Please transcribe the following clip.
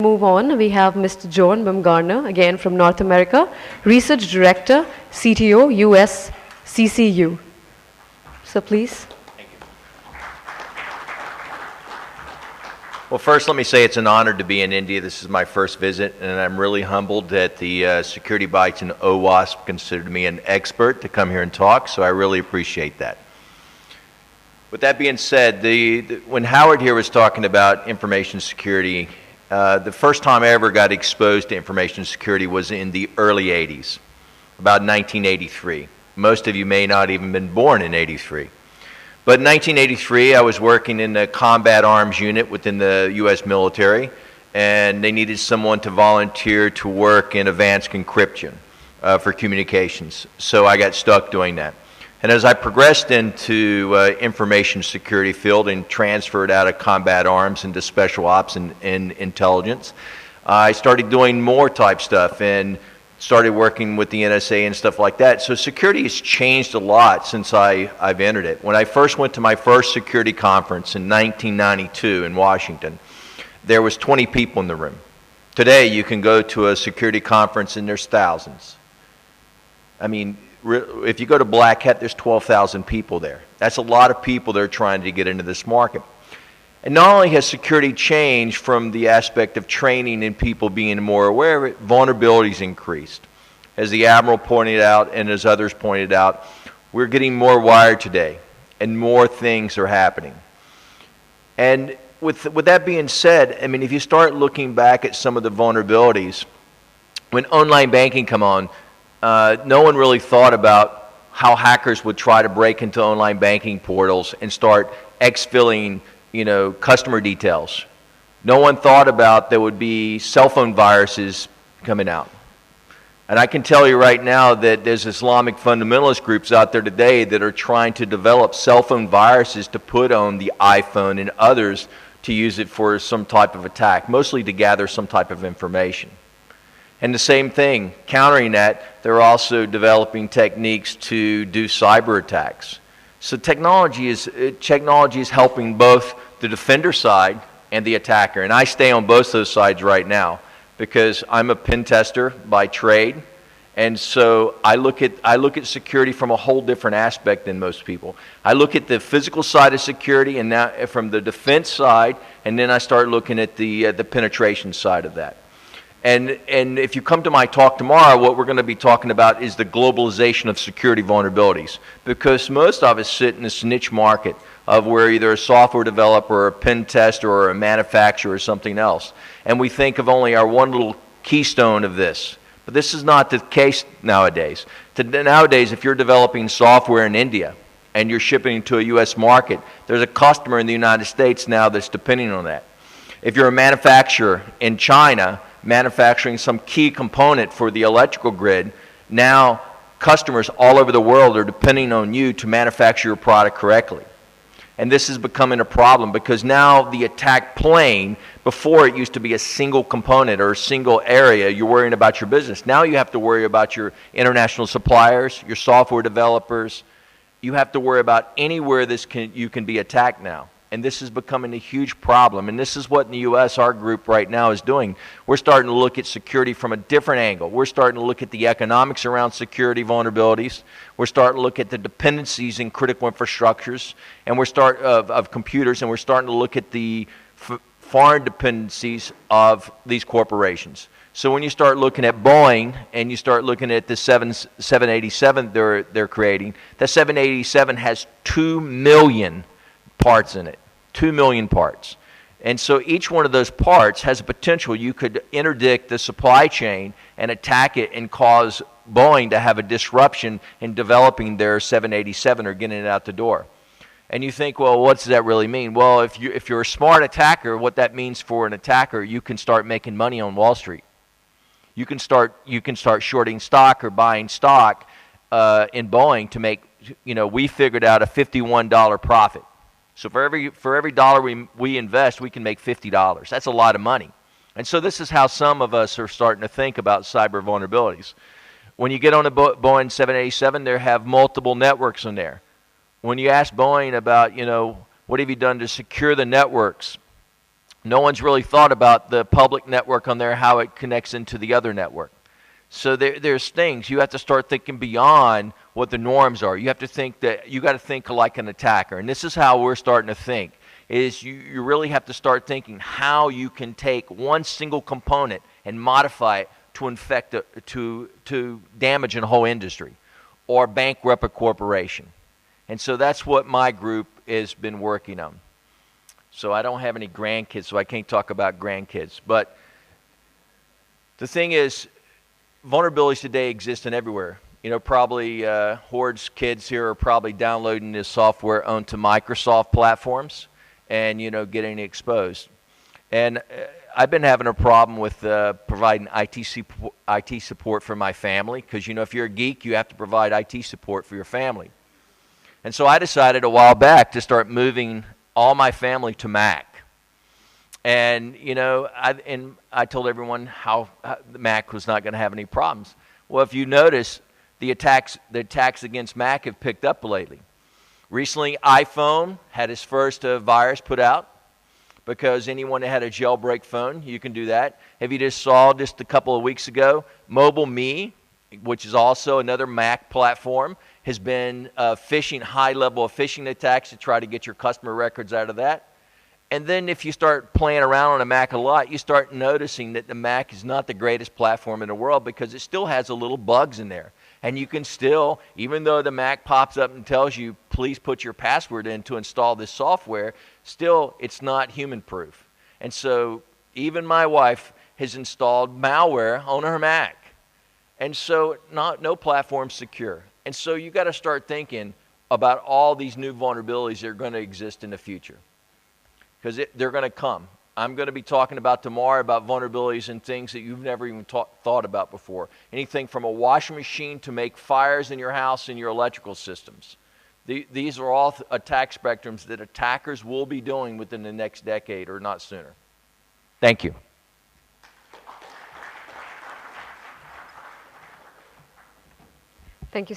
move on. We have Mr. John Bumgarner, again from North America, Research Director, CTO, US CCU. So please. Thank you. Well, first let me say it's an honor to be in India. This is my first visit, and I'm really humbled that the Securitybyte and Owasp considered me an expert to come here and talk, so I really appreciate that. With that being said, when Howard here was talking about information security, the first time I ever got exposed to information security was in the early 80s, about 1983. Most of you may not even been born in 83. But in 1983, I was working in the combat arms unit within the U.S. military, and they needed someone to volunteer to work in advanced encryption for communications. So I got stuck doing that. And as I progressed into information security field and transferred out of combat arms into special ops and intelligence, I started doing more type stuff and started working with the NSA and stuff like that. So security has changed a lot since I've entered it. When I first went to my first security conference in 1992 in Washington, there was 20 people in the room. Today you can go to a security conference and there's thousands. I mean, if you go to Black Hat, there's 12,000 people there. That's a lot of people that are trying to get into this market. And not only has security changed from the aspect of training and people being more aware of it, vulnerabilities increased. As the Admiral pointed out and as others pointed out, we're getting more wired today and more things are happening. And with that being said, I mean, if you start looking back at some of the vulnerabilities, when online banking come on, no one really thought about how hackers would try to break into online banking portals and start exfilling, customer details. No one thought about there would be cell phone viruses coming out. And I can tell you right now that there's Islamic fundamentalist groups out there today that are trying to develop cell phone viruses to put on the iPhone and others to use it for some type of attack, mostly to gather some type of information. And the same thing, countering that, they're also developing techniques to do cyber attacks. So technology is helping both the defender side and the attacker. And I stay on both those sides right now because I'm a pen tester by trade. And so I look at security from a whole different aspect than most people. I look at the physical side of security and now from the defense side, and then I start looking at the penetration side of that. And if you come to my talk tomorrow, what we're going to be talking about is the globalization of security vulnerabilities. Because most of us sit in this niche market of where either a software developer or a pen tester or a manufacturer or something else. And we think of only our one little keystone of this. But this is not the case nowadays. Nowadays, if you're developing software in India and you're shipping to a U.S. market, there's a customer in the United States now that's depending on that. If you're a manufacturer in China, manufacturing some key component for the electrical grid, now customers all over the world are depending on you to manufacture your product correctly. And this is becoming a problem because now the attack plane, before it used to be a single component or a single area, you're worrying about your business. Now you have to worry about your international suppliers, your software developers. You have to worry about anywhere you can be attacked now. And this is becoming a huge problem. And this is what in the U.S. our group right now is doing. We're starting to look at security from a different angle. We're starting to look at the economics around security vulnerabilities. We're starting to look at the dependencies in critical infrastructures and of computers, and we're starting to look at the foreign dependencies of these corporations. So when you start looking at Boeing and you start looking at the 787 they're creating, that 787 has 2 million parts in it. 2 million parts. And so each one of those parts has a potential. You could interdict the supply chain and attack it and cause Boeing to have a disruption in developing their 787 or getting it out the door. And you think, well, what does that really mean? Well, if you're a smart attacker, what that means for an attacker, you can start making money on Wall Street. You can start shorting stock or buying stock in Boeing to make, we figured out a $51 profit. So for every dollar we invest, we can make $50. That's a lot of money. And so this is how some of us are starting to think about cyber vulnerabilities. When you get on a Boeing 787, there have multiple networks in there. When you ask Boeing about, what have you done to secure the networks? no one's really thought about the public network on there, how it connects into the other network. So there's things you have to start thinking beyond what the norms are. You have to think that you got to think like an attacker, and this is how we're starting to think. Is you really have to start thinking how you can take one single component and modify it to infect to damage a whole industry or bankrupt a corporation. And so that's what my group has been working on. So I don't have any grandkids, so I can't talk about grandkids. But the thing is, vulnerabilities today exist in everywhere. You know, probably Horde's kids here are probably downloading this software onto Microsoft platforms and, you know, getting exposed. And I've been having a problem with providing IT support for my family because, you know, if you're a geek, you have to provide IT support for your family. And so I decided a while back to start moving all my family to Mac. And, you know, I told everyone how the Mac was not going to have any problems. Well, if you notice, the attacks against Mac have picked up lately. Recently, iPhone had its first virus put out because anyone that had a jailbreak phone, you can do that. If you just saw just a couple of weeks ago, MobileMe, which is also another Mac platform, has been phishing, high level of phishing attacks to try to get your customer records out of that. And then if you start playing around on a Mac a lot, you start noticing that the Mac is not the greatest platform in the world because it still has a little bugs in there. And you can still, even though the Mac pops up and tells you, please put your password in to install this software, still it's not human proof. And so even my wife has installed malware on her Mac. And so no platform's secure. And so you got to start thinking about all these new vulnerabilities that are going to exist in the future. Because they're going to come. I'm going to be talking about tomorrow about vulnerabilities and things that you've never even thought about before. Anything from a washing machine to make fires in your house and your electrical systems. These are all attack spectrums that attackers will be doing within the next decade or not sooner. Thank you. Thank you.